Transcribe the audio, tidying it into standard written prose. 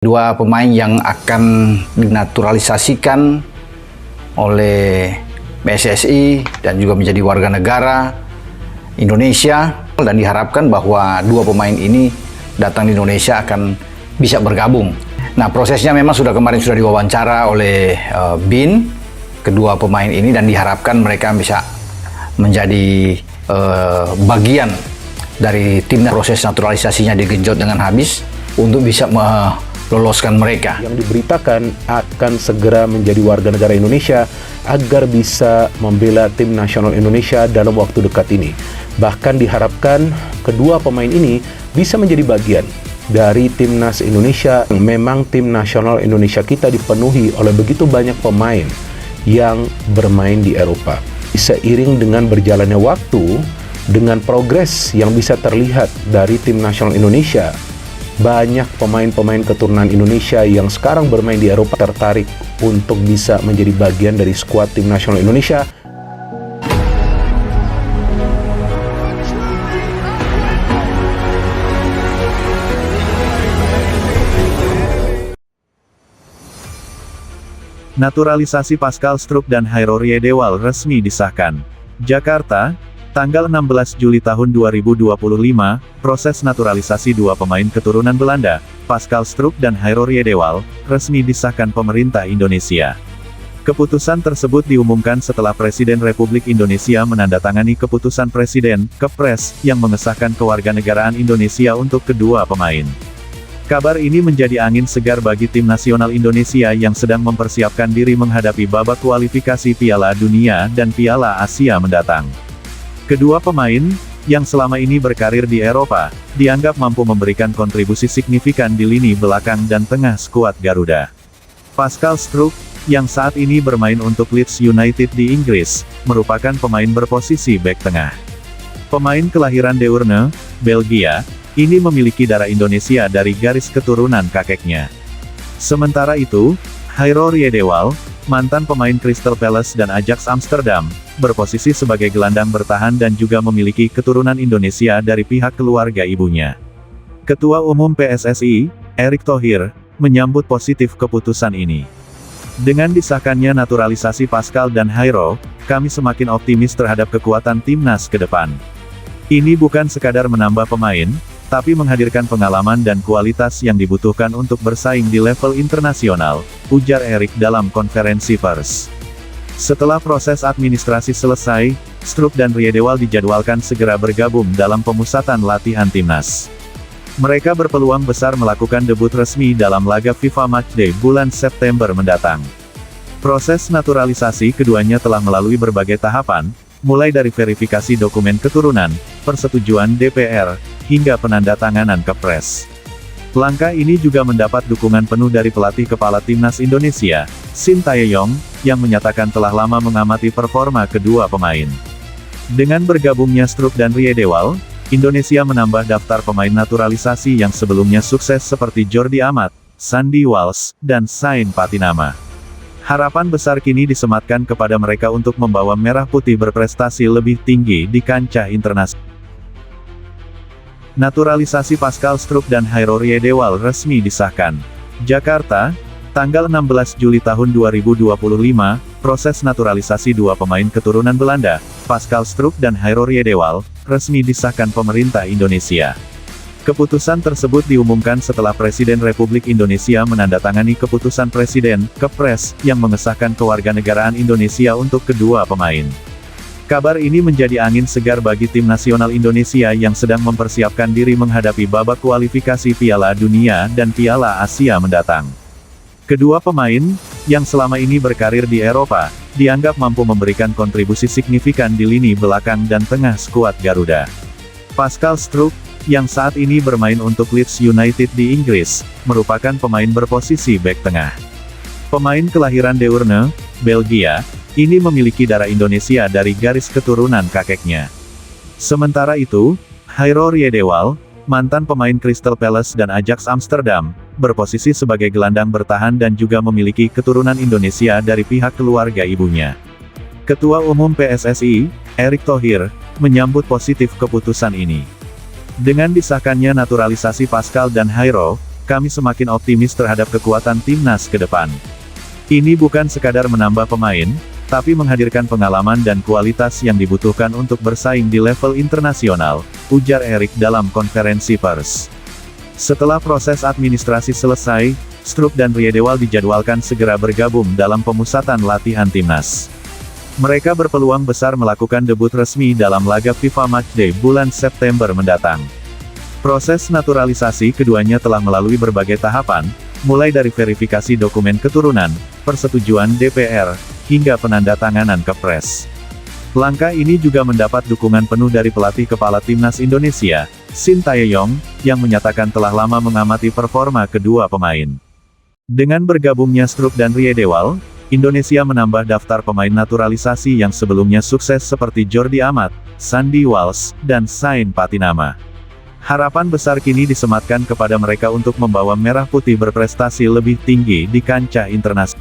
Dua pemain yang akan dinaturalisasikan oleh PSSI dan juga menjadi warga negara Indonesia, dan diharapkan bahwa dua pemain ini datang di Indonesia akan bisa bergabung. Nah, prosesnya memang kemarin sudah diwawancara oleh BIN kedua pemain ini, dan diharapkan mereka bisa menjadi bagian dari tim. Proses naturalisasinya digenjot dengan habis untuk bisa loloskan mereka. Yang diberitakan akan segera menjadi warga negara Indonesia agar bisa membela tim nasional Indonesia dalam waktu dekat ini. Bahkan diharapkan kedua pemain ini bisa menjadi bagian dari timnas Indonesia. Memang tim nasional Indonesia kita dipenuhi oleh begitu banyak pemain yang bermain di Eropa. Seiring dengan berjalannya waktu, dengan progres yang bisa terlihat dari tim nasional Indonesia, banyak pemain-pemain keturunan Indonesia yang sekarang bermain di Eropa tertarik untuk bisa menjadi bagian dari skuad tim nasional Indonesia. Naturalisasi Pascal Struck dan Hairo Riedewald resmi disahkan. Jakarta, tanggal 16 Juli tahun 2025, proses naturalisasi dua pemain keturunan Belanda, Pascal Struck dan Hairo Riedewald, resmi disahkan pemerintah Indonesia. Keputusan tersebut diumumkan setelah Presiden Republik Indonesia menandatangani keputusan Presiden, Kepres, yang mengesahkan kewarganegaraan Indonesia untuk kedua pemain. Kabar ini menjadi angin segar bagi tim nasional Indonesia yang sedang mempersiapkan diri menghadapi babak kualifikasi Piala Dunia dan Piala Asia mendatang. Kedua pemain, yang selama ini berkarir di Eropa, dianggap mampu memberikan kontribusi signifikan di lini belakang dan tengah skuad Garuda. Pascal Struck, yang saat ini bermain untuk Leeds United di Inggris, merupakan pemain berposisi bek tengah. Pemain kelahiran Deurne, Belgia, ini memiliki darah Indonesia dari garis keturunan kakeknya. Sementara itu, Hairo Riedewald, mantan pemain Crystal Palace dan Ajax Amsterdam, berposisi sebagai gelandang bertahan dan juga memiliki keturunan Indonesia dari pihak keluarga ibunya. Ketua Umum PSSI, Erick Thohir, menyambut positif keputusan ini. Dengan disahkannya naturalisasi Pascal dan Hairo, kami semakin optimis terhadap kekuatan timnas ke depan. Ini bukan sekadar menambah pemain, tapi menghadirkan pengalaman dan kualitas yang dibutuhkan untuk bersaing di level internasional, ujar Erick dalam konferensi pers. Setelah proses administrasi selesai, Struck dan Riedewald dijadwalkan segera bergabung dalam pemusatan latihan timnas. Mereka berpeluang besar melakukan debut resmi dalam laga FIFA Matchday bulan September mendatang. Proses naturalisasi keduanya telah melalui berbagai tahapan, mulai dari verifikasi dokumen keturunan, persetujuan DPR, hingga penandatanganan Kepres. Langkah ini juga mendapat dukungan penuh dari pelatih kepala timnas Indonesia, Shin Tae-yong, yang menyatakan telah lama mengamati performa kedua pemain. Dengan bergabungnya Struck dan Riedewald, Indonesia menambah daftar pemain naturalisasi yang sebelumnya sukses seperti Jordi Amat, Sandy Walsh, dan Sain Patinama. Harapan besar kini disematkan kepada mereka untuk membawa Merah Putih berprestasi lebih tinggi di kancah internasional. Naturalisasi Pascal Struck dan Hairo Riedewald resmi disahkan. Jakarta, tanggal 16 Juli tahun 2025, proses naturalisasi dua pemain keturunan Belanda, Pascal Struck dan Hairo Riedewald, resmi disahkan pemerintah Indonesia. Keputusan tersebut diumumkan setelah Presiden Republik Indonesia menandatangani keputusan Presiden, Kepres, yang mengesahkan kewarganegaraan Indonesia untuk kedua pemain. Kabar ini menjadi angin segar bagi tim nasional Indonesia yang sedang mempersiapkan diri menghadapi babak kualifikasi Piala Dunia dan Piala Asia mendatang. Kedua pemain, yang selama ini berkarir di Eropa, dianggap mampu memberikan kontribusi signifikan di lini belakang dan tengah skuad Garuda. Pascal Struck, yang saat ini bermain untuk Leeds United di Inggris, merupakan pemain berposisi bek tengah. Pemain kelahiran Deurne, Belgia, ini memiliki darah Indonesia dari garis keturunan kakeknya. Sementara itu, Hairo Riedewald, mantan pemain Crystal Palace dan Ajax Amsterdam, berposisi sebagai gelandang bertahan dan juga memiliki keturunan Indonesia dari pihak keluarga ibunya. Ketua Umum PSSI, Erick Thohir, menyambut positif keputusan ini. Dengan disahkannya naturalisasi Pascal dan Hairo, kami semakin optimis terhadap kekuatan timnas ke depan. Ini bukan sekadar menambah pemain, tapi menghadirkan pengalaman dan kualitas yang dibutuhkan untuk bersaing di level internasional, ujar Erik dalam konferensi pers. Setelah proses administrasi selesai, Strupp dan Riedewald dijadwalkan segera bergabung dalam pemusatan latihan timnas. Mereka berpeluang besar melakukan debut resmi dalam laga FIFA Matchday bulan September mendatang. Proses naturalisasi keduanya telah melalui berbagai tahapan, mulai dari verifikasi dokumen keturunan, persetujuan DPR, hingga penandatanganan Kepres. Langkah ini juga mendapat dukungan penuh dari pelatih kepala timnas Indonesia, Shin Tae-yong, yang menyatakan telah lama mengamati performa kedua pemain. Dengan bergabungnya Strupp dan Riedewald, Indonesia menambah daftar pemain naturalisasi yang sebelumnya sukses seperti Jordi Amat, Sandy Walsh, dan Sain Patinama. Harapan besar kini disematkan kepada mereka untuk membawa Merah Putih berprestasi lebih tinggi di kancah internasional.